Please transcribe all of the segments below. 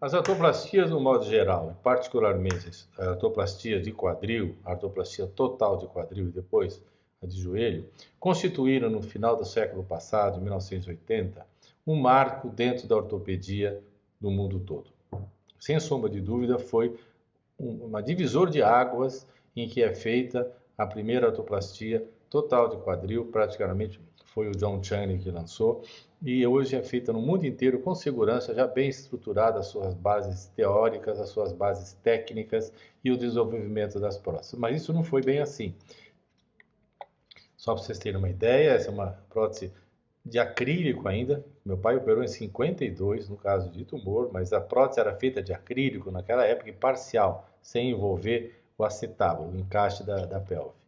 As artroplastias, no modo geral, particularmente a artroplastia de quadril, a artroplastia total de quadril e depois a de joelho, constituíram no final do século passado, 1980, um marco dentro da ortopedia no mundo todo. Sem sombra de dúvida, foi uma divisor de águas em que é feita a primeira artroplastia total de quadril, praticamente foi o John Chaney que lançou, e hoje é feita no mundo inteiro com segurança, já bem estruturada as suas bases teóricas, as suas bases técnicas e o desenvolvimento das próteses. Mas isso não foi bem assim. Só para vocês terem uma ideia, essa é uma prótese de acrílico ainda. Meu pai operou em 52, no caso de tumor, mas a prótese era feita de acrílico naquela época e parcial, sem envolver o acetábulo, o encaixe da pelve.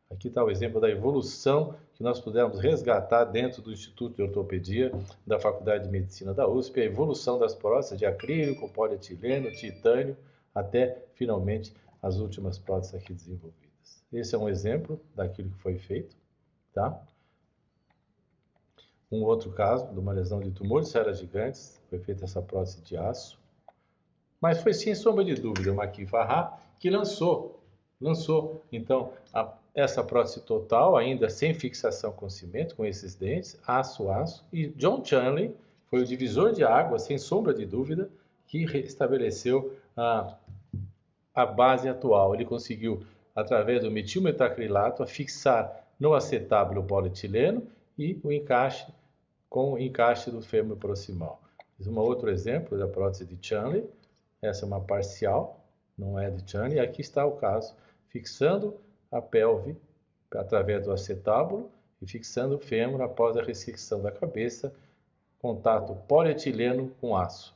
Aqui está o exemplo da evolução que nós pudemos resgatar dentro do Instituto de Ortopedia da Faculdade de Medicina da USP, a evolução das próteses de acrílico, polietileno, titânio, até finalmente as últimas próteses aqui desenvolvidas. Esse é um exemplo daquilo que foi feito, tá? Um outro caso de uma lesão de tumor de células gigantes, foi feita essa prótese de aço. Mas foi sem sombra de dúvida o Maqui Farrah que lançou então essa prótese total, ainda sem fixação com cimento, com esses dentes, aço, e John Chaney foi o divisor de águas, sem sombra de dúvida, que estabeleceu a base atual. Ele conseguiu, através do metilmetacrilato, fixar no acetábulo polietileno e o encaixe com o encaixe do fêmur proximal. Um outro exemplo da prótese de Chaney, essa é uma parcial, não é de Chaney, e aqui está o caso, fixando a pelve através do acetábulo e fixando o fêmur após a ressecção da cabeça, contato polietileno com aço.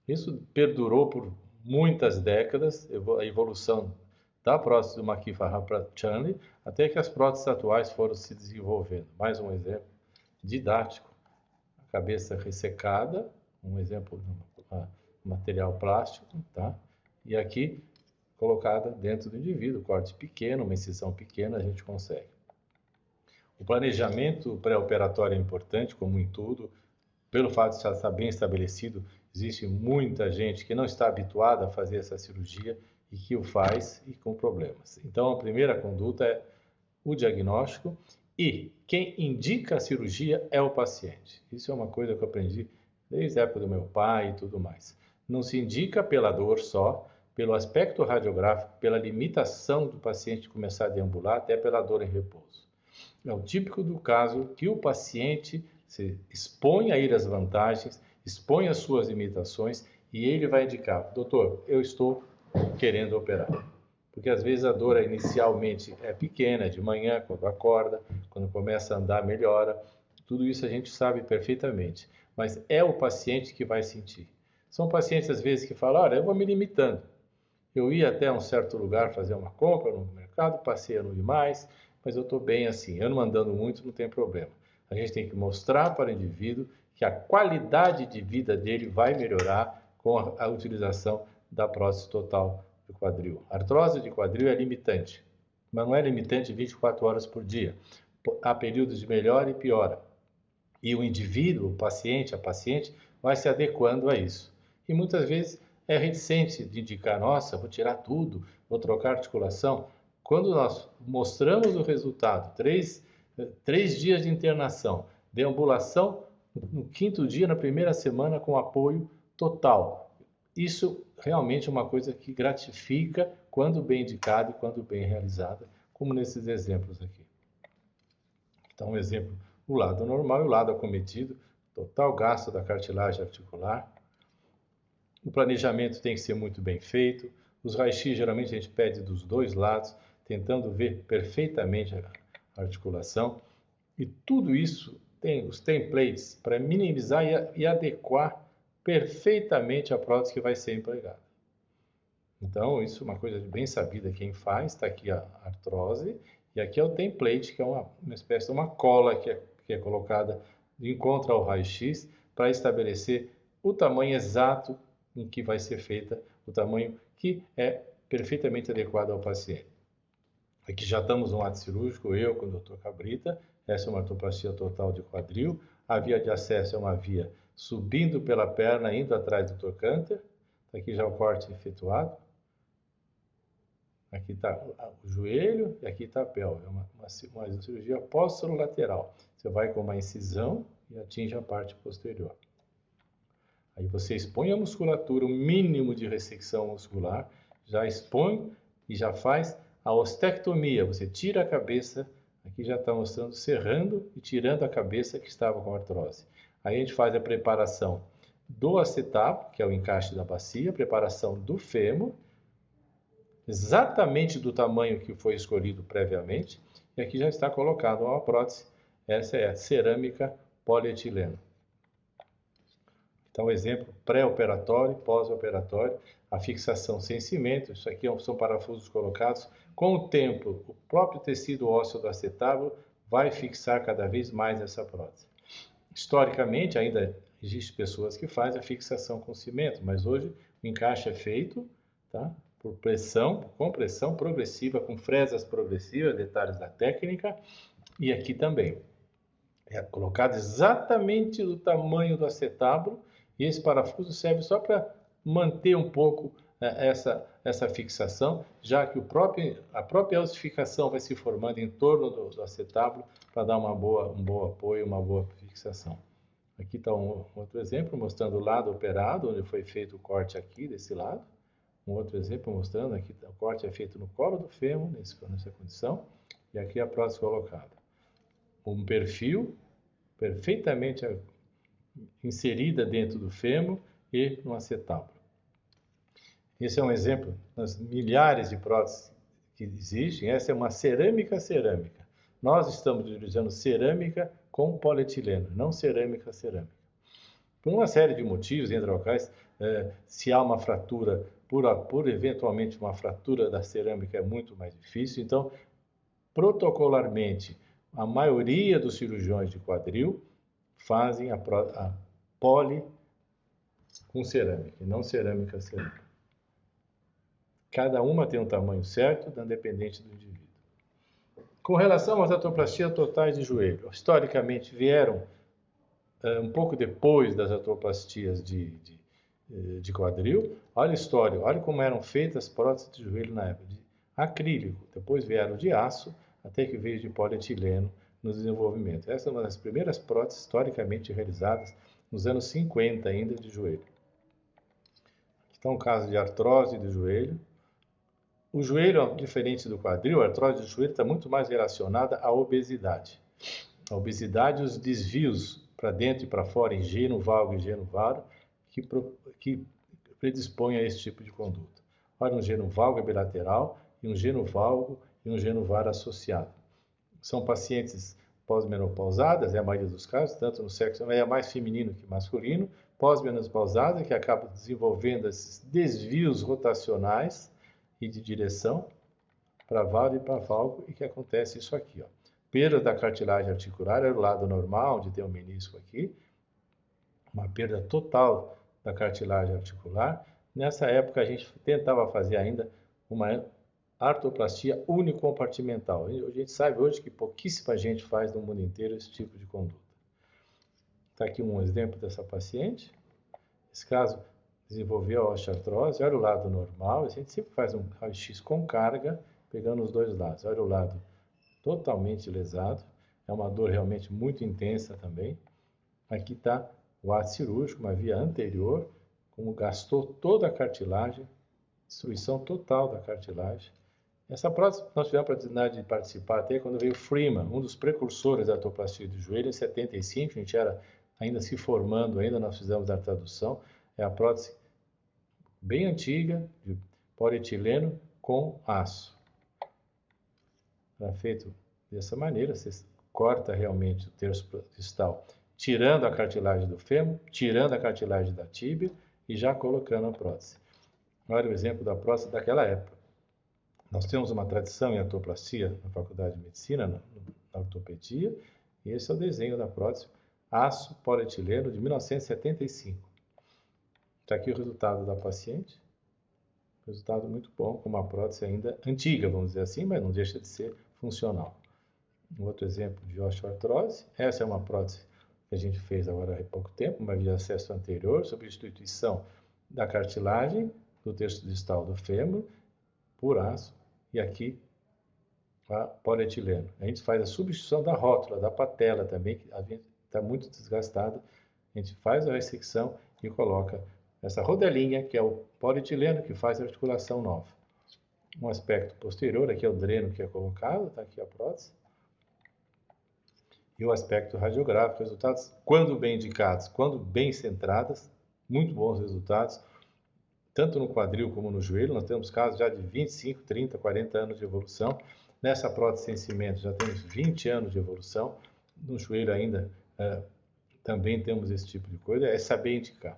Isso perdurou por muitas décadas, a evolução da prótese do Maqui Farrah para Chaney, até que as próteses atuais foram se desenvolvendo. Mais um exemplo didático, a cabeça ressecada, um exemplo de material plástico, tá? E aqui colocada dentro do indivíduo, corte pequeno, uma incisão pequena, a gente consegue. O planejamento pré-operatório é importante, como em tudo, pelo fato de já estar bem estabelecido, existe muita gente que não está habituada a fazer essa cirurgia e que o faz e com problemas. Então, a primeira conduta é o diagnóstico e quem indica a cirurgia é o paciente. Isso é uma coisa que eu aprendi desde a época do meu pai e tudo mais. Não se indica pela dor só, pelo aspecto radiográfico, pela limitação do paciente começar a deambular, até pela dor em repouso. É o típico do caso que o paciente se expõe a ir às vantagens, expõe as suas limitações e ele vai indicar, doutor, eu estou querendo operar. Porque às vezes a dor inicialmente é pequena, de manhã, quando acorda, quando começa a andar, melhora. Tudo isso a gente sabe perfeitamente, mas é o paciente que vai sentir. São pacientes às vezes que falam, olha, eu vou me limitando. Eu ia até um certo lugar fazer uma compra no mercado, passei a não ir mais, mas eu estou bem assim. Eu não andando muito, não tem problema. A gente tem que mostrar para o indivíduo que a qualidade de vida dele vai melhorar com a utilização da prótese total do quadril. A artrose de quadril é limitante, mas não é limitante 24 horas por dia. Há períodos de melhora e piora. E o indivíduo, o paciente, a paciente, vai se adequando a isso. E muitas vezes é reticente de indicar, nossa, vou tirar tudo, vou trocar articulação. Quando nós mostramos o resultado, três dias de internação, deambulação no 5º dia, na primeira semana, com apoio total. Isso realmente é uma coisa que gratifica quando bem indicada e quando bem realizada, como nesses exemplos aqui. Então, um exemplo, o lado normal e o lado acometido, total gasto da cartilagem articular. O planejamento tem que ser muito bem feito. Os raios-x, geralmente, a gente pede dos dois lados, tentando ver perfeitamente a articulação. E tudo isso tem os templates para minimizar e adequar perfeitamente a prótese que vai ser empregada. Então, isso é uma coisa bem sabida quem faz. Está aqui a artrose e aqui é o template, que é uma espécie de uma cola que é colocada de encontro ao raio-x para estabelecer o tamanho exato em que vai ser feita, o tamanho que é perfeitamente adequado ao paciente. Aqui já estamos no ato cirúrgico, eu com o Dr. Cabrita, essa é uma artroplastia total de quadril, a via de acesso é uma via subindo pela perna, indo atrás do Dr. Canter, Aqui já o corte efetuado. Aqui está o joelho e aqui está a pelve. É uma cirurgia posterolateral. Você vai com uma incisão e atinge a parte posterior. Aí você expõe a musculatura, o mínimo de ressecção muscular, já expõe e já faz a ostectomia. Você tira a cabeça, aqui já está mostrando, serrando e tirando a cabeça que estava com artrose. Aí a gente faz a preparação do acetábulo, que é o encaixe da bacia, preparação do fêmur, exatamente do tamanho que foi escolhido previamente, e aqui já está colocado uma prótese. Essa é a cerâmica polietileno. Então, exemplo pré-operatório, pós-operatório, a fixação sem cimento. Isso aqui são parafusos colocados. Com o tempo, o próprio tecido ósseo do acetábulo vai fixar cada vez mais essa prótese. Historicamente, ainda existem pessoas que fazem a fixação com cimento, mas hoje o encaixe é feito, tá? Por pressão, com pressão progressiva, com fresas progressivas, detalhes da técnica, e aqui também. É colocado exatamente do tamanho do acetábulo, e esse parafuso serve só para manter um pouco essa fixação, já que a própria ossificação vai se formando em torno do acetábulo para dar um bom apoio, uma boa fixação. Aqui está um outro exemplo mostrando o lado operado, onde foi feito o corte aqui desse lado. Um outro exemplo mostrando aqui o corte é feito no colo do fêmur, nessa condição, e aqui a prótese colocada. Um perfil perfeitamente inserida dentro do fêmur e no acetábulo. Esse é um exemplo das milhares de próteses que existem. Essa é uma cerâmica. Nós estamos utilizando cerâmica com polietileno, não cerâmica. Por uma série de motivos, entre os quais, se há uma fratura, por eventualmente uma fratura da cerâmica é muito mais difícil. Então, protocolarmente, a maioria dos cirurgiões de quadril fazem a poli com cerâmica, e não cerâmica. Cada uma tem um tamanho certo, dependente do indivíduo. Com relação às artroplastias totais de joelho, historicamente vieram um pouco depois das artroplastias de quadril. Olha a história, olha como eram feitas as próteses de joelho na época, de acrílico, depois vieram de aço, até que veio de polietileno no desenvolvimento. Essa é uma das primeiras próteses historicamente realizadas nos anos 50 ainda de joelho. Aqui está um caso de artrose do joelho. O joelho, diferente do quadril, a artrose do joelho está muito mais relacionada à obesidade. A obesidade e os desvios para dentro e para fora em geno valgo e geno varo que predispõem a esse tipo de conduta. Olha, um geno valgo bilateral e um geno valgo e um geno varo associado. São pacientes pós-menopausadas, é a maioria dos casos, tanto no sexo é mais feminino que masculino, pós-menopausada, que acaba desenvolvendo esses desvios rotacionais e de direção para varo e para valgo, e que acontece isso aqui, ó. Perda da cartilagem articular é o lado normal, onde tem o menisco aqui, uma perda total da cartilagem articular. Nessa época a gente tentava fazer ainda uma artroplastia unicompartimental. A gente sabe hoje que pouquíssima gente faz no mundo inteiro esse tipo de conduta. Está aqui um exemplo dessa paciente. Esse caso desenvolveu a osteoartrose. Olha o lado normal. A gente sempre faz um raio-x com carga, pegando os dois lados. Olha o lado totalmente lesado. É uma dor realmente muito intensa também. Aqui está o ato cirúrgico, uma via anterior, como gastou toda a cartilagem, destruição total da cartilagem. Essa prótese nós tivemos a oportunidade de participar até quando veio Freeman, um dos precursores da artroplastia do joelho, em 75, a gente era ainda se formando, nós fizemos a tradução. É a prótese bem antiga, de polietileno com aço. Era feito dessa maneira, você corta realmente o terço distal, tirando a cartilagem do fêmur, tirando a cartilagem da tíbia e já colocando a prótese. Olha o exemplo da prótese daquela época. Nós temos uma tradição em artroplastia na Faculdade de Medicina, na ortopedia, e esse é o desenho da prótese aço polietileno de 1975. Está aqui o resultado da paciente. Resultado muito bom, com uma prótese ainda antiga, vamos dizer assim, mas não deixa de ser funcional. Um outro exemplo de osteoartrose. Essa é uma prótese que a gente fez agora há pouco tempo, uma via de acesso anterior, substituição da cartilagem do terço distal do fêmur por aço e aqui a polietileno. A gente faz a substituição da rótula, da patela também, que a gente está muito desgastada. A gente faz a ressecção e coloca essa rodelinha, que é o polietileno, que faz a articulação nova. Um aspecto posterior, aqui é o dreno que é colocado, está aqui a prótese. E o aspecto radiográfico, resultados, quando bem indicados, quando bem centradas, muito bons resultados, tanto no quadril como no joelho. Nós temos casos já de 25, 30, 40 anos de evolução. Nessa prótese sem cimento já temos 20 anos de evolução. No joelho ainda também temos esse tipo de coisa. É saber indicar.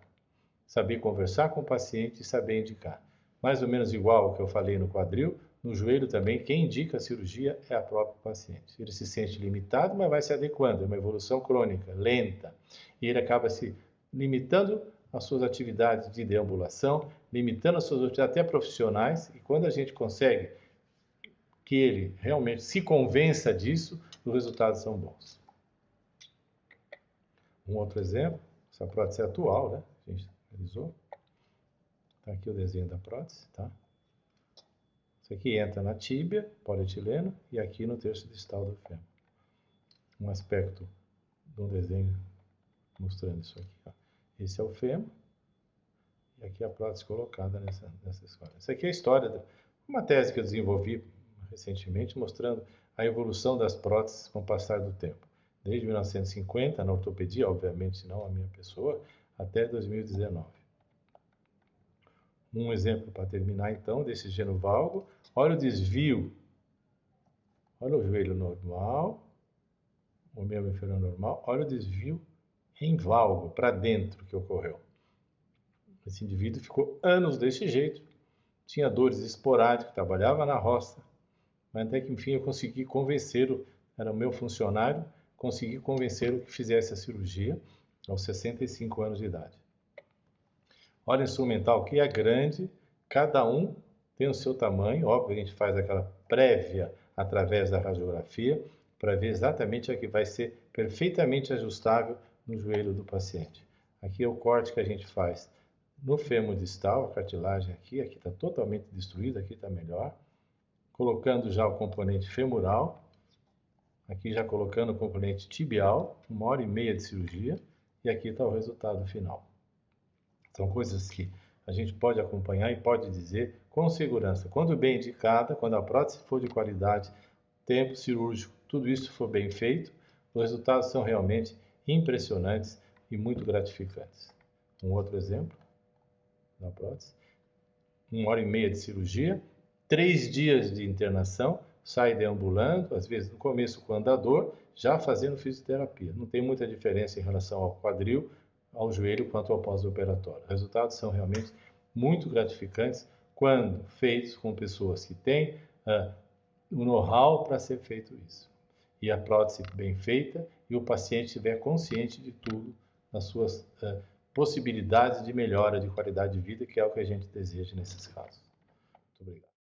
Saber conversar com o paciente e saber indicar. Mais ou menos igual ao que eu falei no quadril, no joelho também, quem indica a cirurgia é a própria paciente. Ele se sente limitado, mas vai se adequando. É uma evolução crônica, lenta. E ele acaba se limitando as suas atividades de deambulação, limitando as suas atividades até profissionais. E quando a gente consegue que ele realmente se convença disso, os resultados são bons. Um outro exemplo, essa prótese atual, né? A gente realizou. Está aqui o desenho da prótese, tá? Isso aqui entra na tíbia, polietileno, e aqui no terço distal do fêmur. Um aspecto de um desenho mostrando isso aqui, ó. Esse é o fêmur, e aqui a prótese colocada nessa história. Essa aqui é a história de uma tese que eu desenvolvi recentemente, mostrando a evolução das próteses com o passar do tempo. Desde 1950, na ortopedia, obviamente, não a minha pessoa, até 2019. Um exemplo para terminar, então, desse genovalgo. Olha o desvio. Olha o joelho normal, o membro inferior normal. Olha o desvio em valgo, para dentro, que ocorreu. Esse indivíduo ficou anos desse jeito. Tinha dores esporádicas, trabalhava na roça. Mas até que, enfim, eu consegui convencê-lo, era o meu funcionário, consegui convencê-lo que fizesse a cirurgia aos 65 anos de idade. Olha o instrumental que é grande, cada um tem o seu tamanho. Óbvio, a gente faz aquela prévia através da radiografia para ver exatamente a que vai ser perfeitamente ajustável no joelho do paciente. Aqui é o corte que a gente faz no fêmur distal, a cartilagem aqui está totalmente destruída, aqui está melhor. Colocando já o componente femoral, aqui já colocando o componente tibial, 1h30 de cirurgia, e aqui está o resultado final. São coisas que a gente pode acompanhar e pode dizer com segurança. Quando bem indicada, quando a prótese for de qualidade, tempo cirúrgico, tudo isso for bem feito, os resultados são realmente impressionantes e muito gratificantes. Um outro exemplo da prótese. 1h30 de cirurgia, 3 dias de internação, sai deambulando, às vezes no começo com andador, já fazendo fisioterapia. Não tem muita diferença em relação ao quadril, ao joelho, quanto ao pós-operatório. Os resultados são realmente muito gratificantes quando feitos com pessoas que têm o know-how para ser feito isso. E a prótese bem feita e o paciente estiver consciente de tudo, das suas possibilidades de melhora de qualidade de vida, que é o que a gente deseja nesses casos.